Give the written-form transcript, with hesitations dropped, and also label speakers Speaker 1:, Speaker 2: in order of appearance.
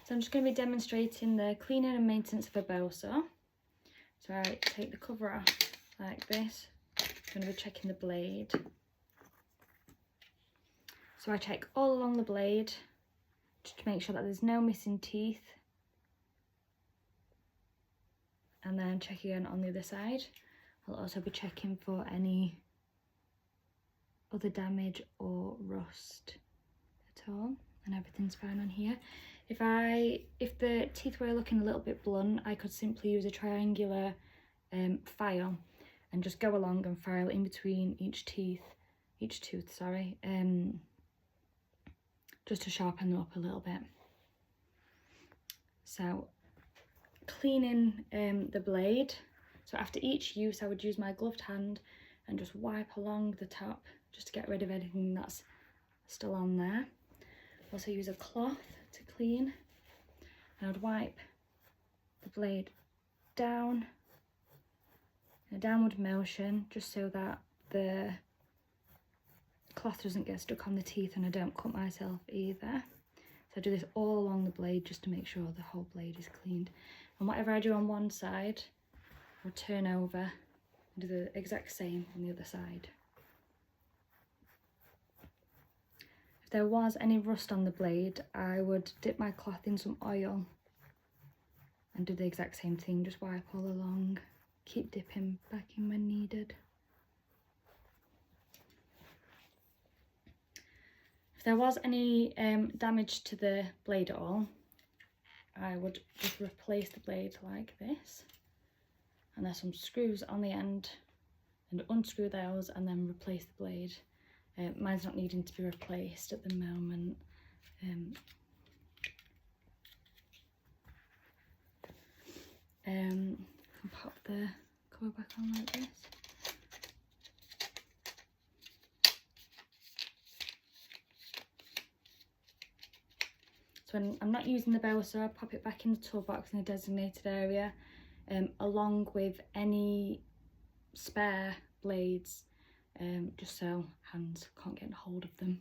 Speaker 1: So I'm just going to be demonstrating the cleaning and maintenance of a bow saw. So I take the cover off like this. I'm going to be checking the blade. So I check all along the blade just to make sure that there's no missing teeth. And then check again on the other side. I'll also be checking for any other damage or rust at all, and everything's fine on here. If the teeth were looking a little bit blunt, I could simply use a triangular file and just go along and file in between each tooth, sorry, just to sharpen them up a little bit. So cleaning the blade. So after each use, I would use my gloved hand and just wipe along the top just to get rid of anything that's still on there. Also use a cloth to clean, and I would wipe the blade down in a downward motion just so that the cloth doesn't get stuck on the teeth and I don't cut myself either. So I do this all along the blade just to make sure the whole blade is cleaned. And whatever I do on one side, I'll turn over and do the exact same on the other side. If there was any rust on the blade, I would dip my cloth in some oil and do the exact same thing, just wipe all along, keep dipping back in when needed. If there was any damage to the blade at all, I would just replace the blade like this, and there's some screws on the end, and unscrew those and then replace the blade. Mine's not needing to be replaced at the moment. Can pop the cover back on like this. So when I'm not using the bow saw, I pop it back in the toolbox in a designated area, along with any spare blades, just so hands can't get hold of them.